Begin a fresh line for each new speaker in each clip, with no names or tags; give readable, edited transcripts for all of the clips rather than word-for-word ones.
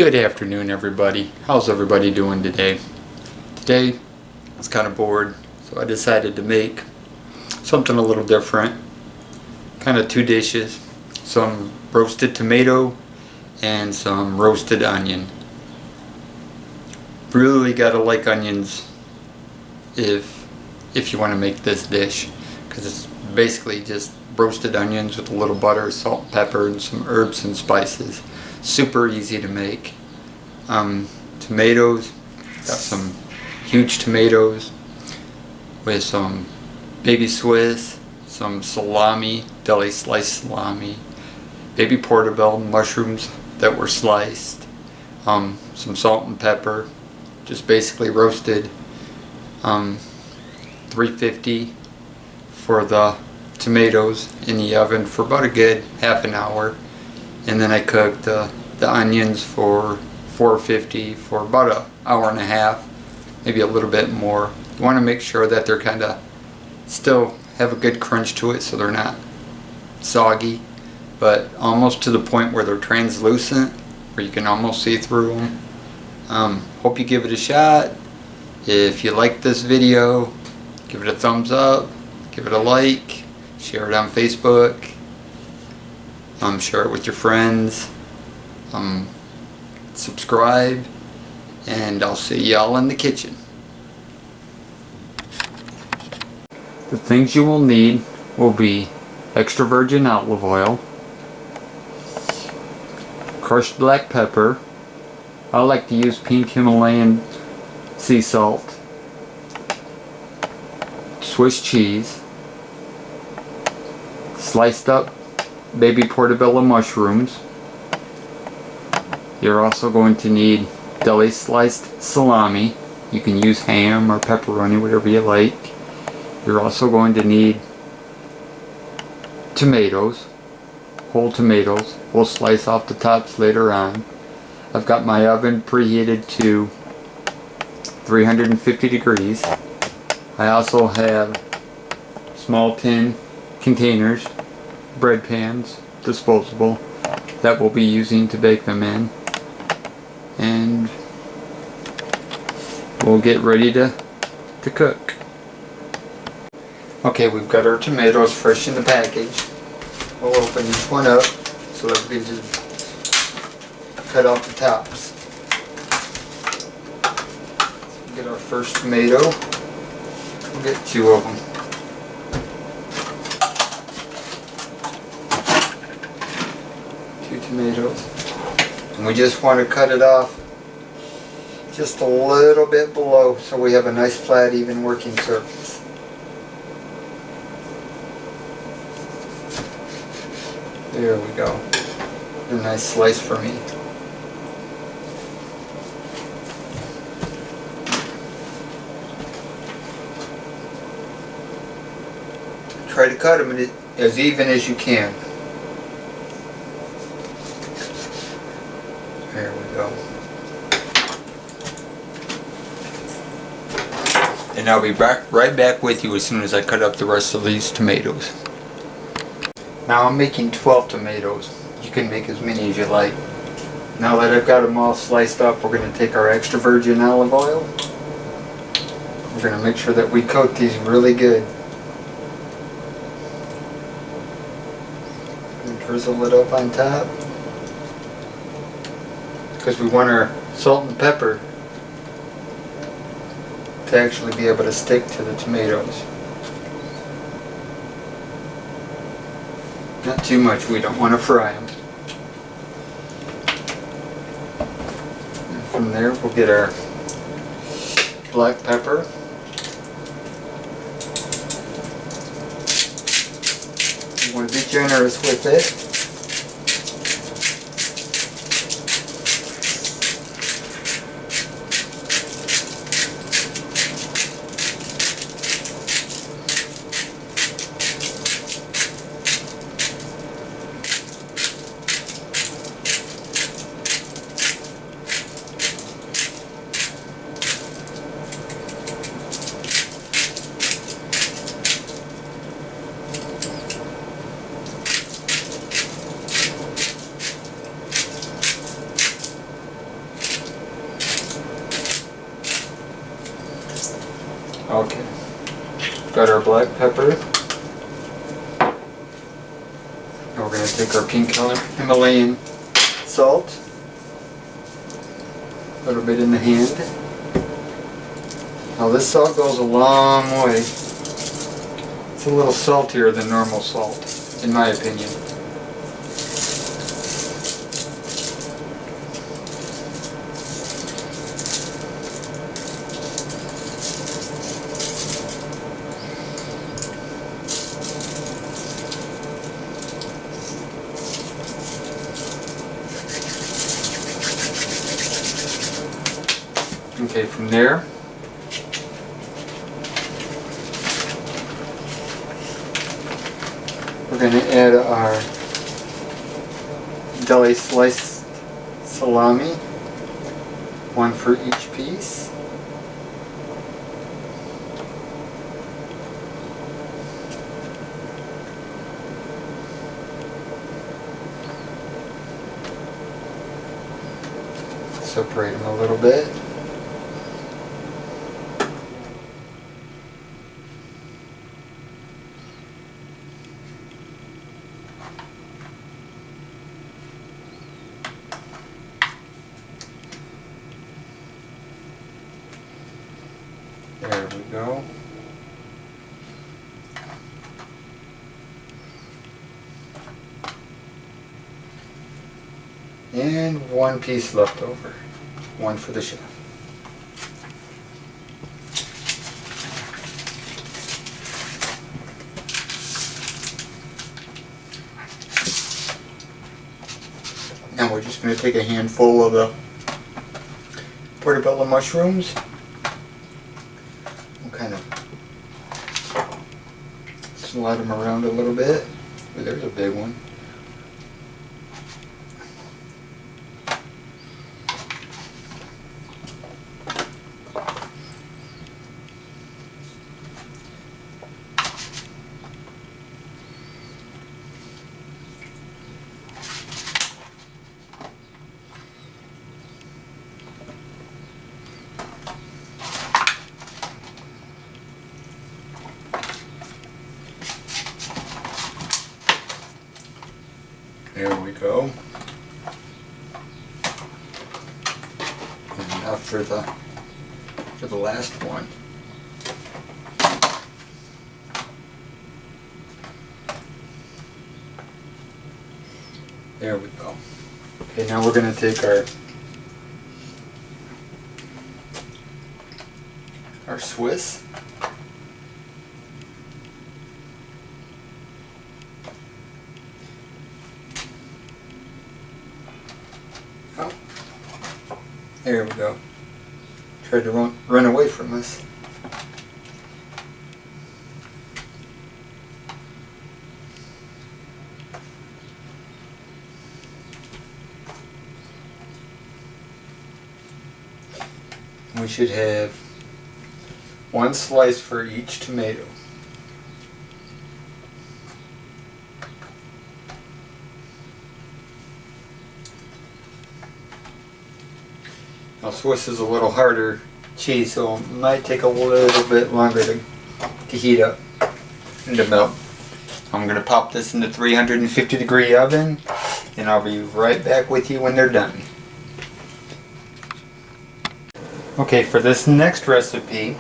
Good afternoon, everybody. How's everybody doing today? Today, I was kind of bored, so I decided to make something a little different. Kind of two dishes. Some roasted tomato and some roasted onion. Really gotta like onions if you want to make this dish, because it's basically just roasted onions with a little butter, salt, pepper, and some herbs and spices. Super easy to make. Tomatoes, got some huge tomatoes with some baby Swiss, some salami, deli sliced salami, baby portobello mushrooms that were sliced, some salt and pepper, just basically roasted. 350 for the tomatoes in the oven for about a good half an hour, and then I cooked the onions for 450 for about an hour and a half, maybe a little bit more. You want to make sure that they're kind of still have a good crunch to it, so they're not soggy, but almost to the point where they're translucent, where you can almost see through them. Hope you give it a shot. If you like this video, give it a thumbs up, give it a like, share it on Facebook, share it with your friends, subscribe, and I'll see y'all in the kitchen. The things you will need will be extra virgin olive oil, crushed black pepper. I like to use pink Himalayan sea salt, Swiss cheese, sliced up baby portobello mushrooms. You're also going to need deli sliced salami. You can use ham or pepperoni, whatever you like. You're also going to need tomatoes, whole tomatoes. We'll slice off the tops later on. I've got my oven preheated to 350 degrees. I also have small tin containers, bread pans, disposable, that we'll be using to bake them in. And we'll get ready to cook. Okay, we've got our tomatoes fresh in the package. We'll open each one up so that we can just cut off the tops. Get our first tomato. We'll get two of them. Two tomatoes. And we just want to cut it off just a little bit below so we have a nice flat even working surface. There we go. A nice slice for me. Try to cut them as even as you can. There we go. And I'll be right back with you as soon as I cut up the rest of these tomatoes. Now I'm making 12 tomatoes. You can make as many as you like. Now that I've got them all sliced up, we're going to take our extra virgin olive oil. We're going to make sure that we coat these really good. And drizzle it up on top, because we want our salt and pepper to actually be able to stick to the tomatoes. Not too much, we don't want to fry them. And from there we'll get our black pepper. You want to be generous with it. Okay. Got our black pepper. Now we're going to take our pink Himalayan salt. A little bit in the hand. Now this salt goes a long way. It's a little saltier than normal salt, in my opinion. Okay, from there, we're going to add our deli sliced salami, one for each piece. Separate them a little bit. There we go. And one piece left over. One for the chef. Now we're just going to take a handful of the portobello mushrooms. Kind of slide them around a little bit. Ooh, there's a big one. There we go. And now for the last one. There we go. Okay, now we're going to take our Swiss. Oh, there we go. Tried to run away from us. We should have one slice for each tomato. Now Swiss is a little harder cheese, so it might take a little bit longer to heat up and to melt. I'm going to pop this in the 350-degree oven, and I'll be right back with you when they're done. Okay, for this next recipe,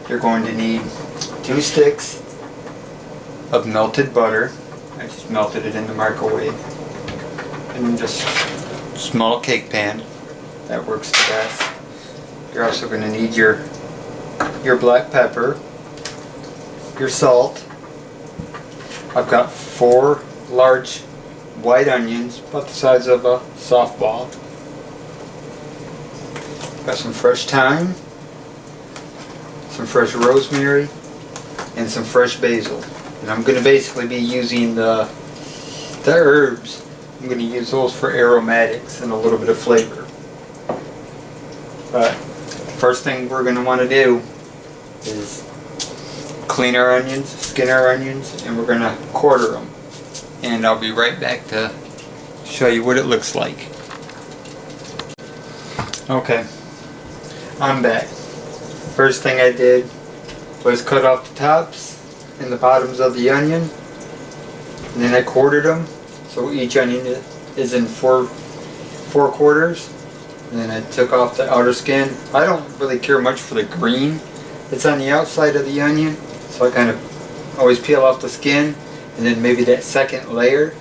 you're going to need 2 sticks of melted butter. I just melted it in the microwave. And just a small cake pan. That works the best. You're also going to need your black pepper, your salt. I've got 4 large white onions, about the size of a softball. Got some fresh thyme, some fresh rosemary, and some fresh basil. And I'm going to basically be using the herbs. I'm going to use those for aromatics and a little bit of flavor. But first thing we're going to want to do is clean our onions, skin our onions, and we're going to quarter them. And I'll be right back to show you what it looks like. Okay, I'm back. First thing I did was cut off the tops and the bottoms of the onion, and then I quartered them, so each onion is in four quarters. And then I took off the outer skin. I don't really care much for the green. It's on the outside of the onion, so I kind of always peel off the skin and then maybe that second layer.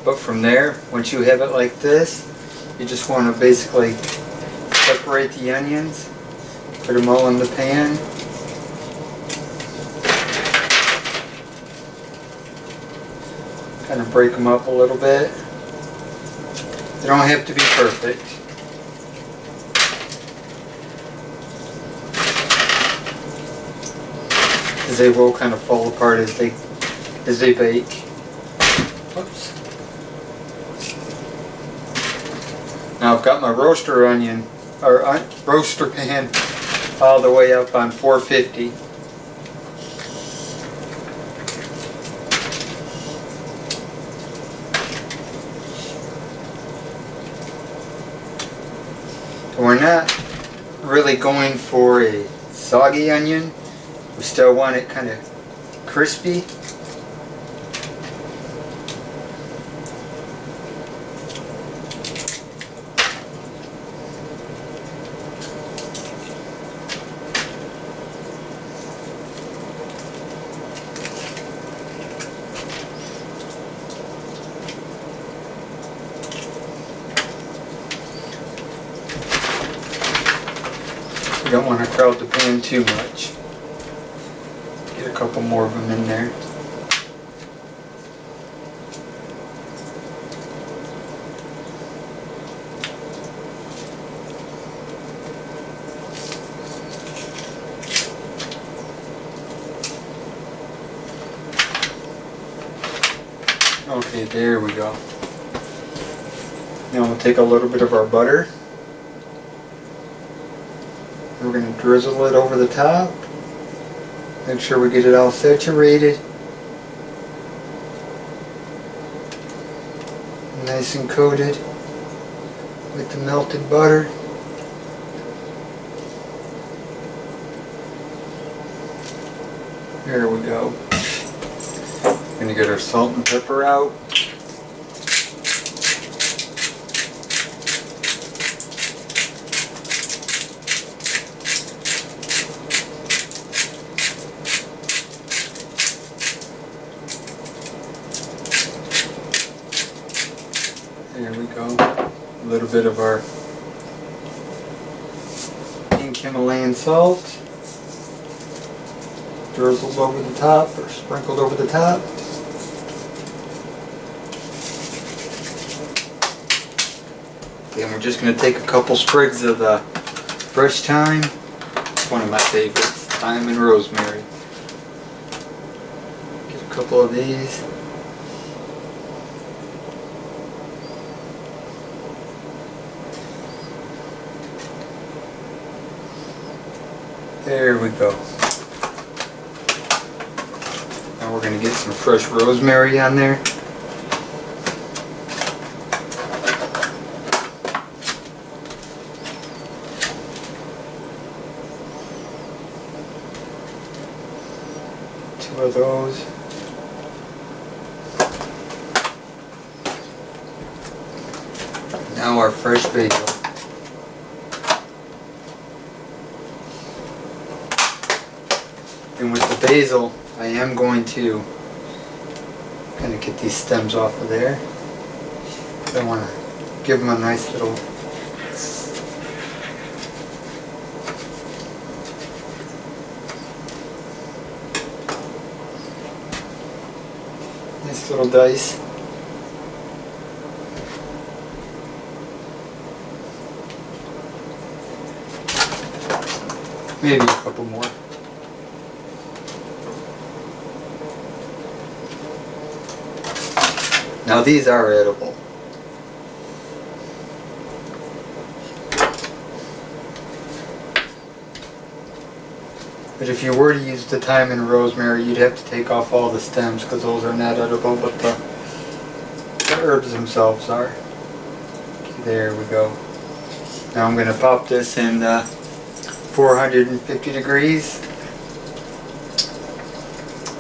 But from there, once you have it like this, you just want to basically separate the onions, put them all in the pan. Kind of break them up a little bit. They don't have to be perfect. Because they will kind of fall apart as they bake. Whoops. Now I've got my roaster onion, or roaster pan, all the way up on 450. We're not really going for a soggy onion. We still want it kind of crispy. You don't want to crowd the pan too much. Get a couple more of them in there. Okay, there we go. Now we'll take a little bit of our butter. We're going to drizzle it over the top. Make sure we get it all saturated. Nice and coated with the melted butter. There we go. Going to get our salt and pepper out. There we go. A little bit of our pink Himalayan salt. Drizzled over the top or sprinkled over the top. Okay, and we're just going to take a couple sprigs of the fresh thyme. It's one of my favorites, thyme and rosemary. Get a couple of these. There we go. Now we're going to get some fresh rosemary on there. Two of those. Now our fresh basil. And with the basil, I am going to kind of get these stems off of there. I want to give them a nice little dice. Maybe a couple more. Now these are edible. But if you were to use the thyme and rosemary, you'd have to take off all the stems because those are not edible, but the herbs themselves are. Okay, there we go. Now I'm going to pop this in 450 degrees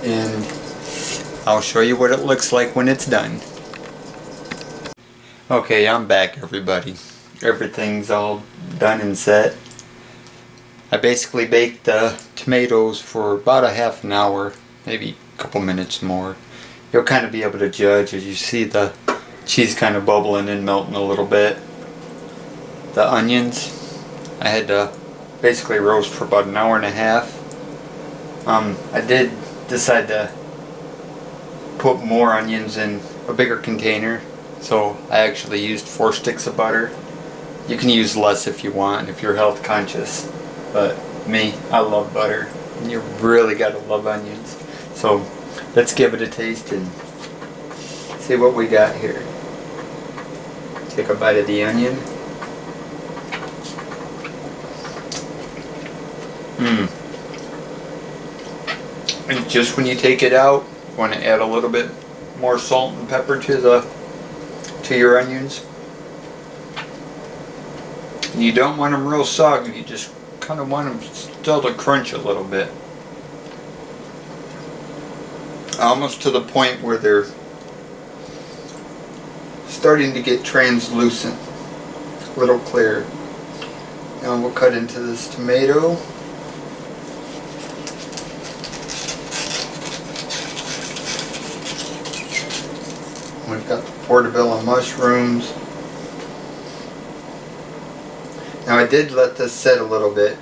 and I'll show you what it looks like when it's done. Okay, I'm back, everybody. Everything's all done and set. I basically baked the tomatoes for about a half an hour, maybe a couple minutes more. You'll kind of be able to judge as you see the cheese kind of bubbling and melting a little bit. The onions, I had to basically roast for about an hour and a half. I did decide to put more onions in a bigger container, so I actually used 4 sticks of butter. You can use less if you want, if you're health conscious, but me, I love butter, and you really gotta love onions. So let's give it a taste and see what we got here. Take a bite of the onion. And just when you take it out, you want to add a little bit more salt and pepper to your onions. And you don't want them real soggy, you just kind of want them still to crunch a little bit. Almost to the point where they're starting to get translucent, a little clear. Now we'll cut into this tomato. We've got the portobello mushrooms. Now I did let this set a little bit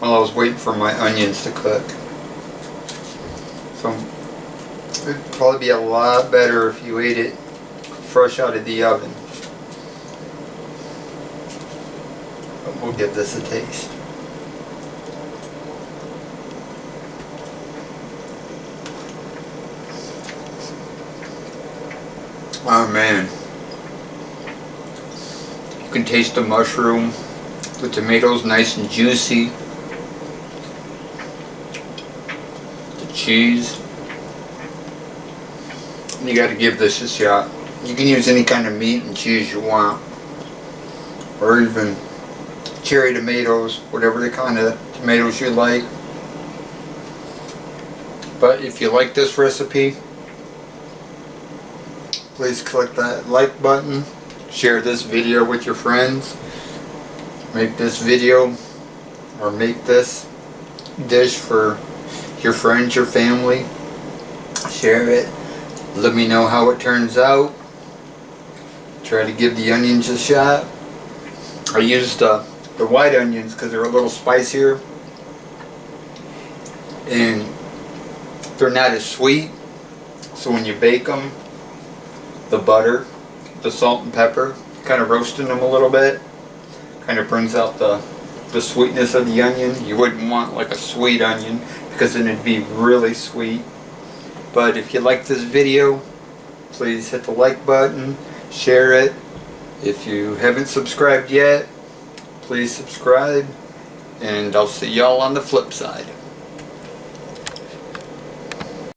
while I was waiting for my onions to cook. So it'd probably be a lot better if you ate it fresh out of the oven. But we'll give this a taste. Oh man, you can taste the mushroom, the tomatoes nice and juicy, the cheese. You got to give this a shot. You can use any kind of meat and cheese you want, or even cherry tomatoes, whatever the kind of tomatoes you like. But if you like this recipe, please click that like button, share this video with your friends, make this video or make this dish for your friends, your family, share it, let me know how it turns out, try to give the onions a shot. I used the white onions because they're a little spicier and they're not as sweet, so when you bake them, the butter, the salt and pepper, kind of roasting them a little bit, kind of brings out the sweetness of the onion. You wouldn't want like a sweet onion because then it'd be really sweet. But if you like this video, please hit the like button, share it. If you haven't subscribed yet, please subscribe, and I'll see y'all on the flip side.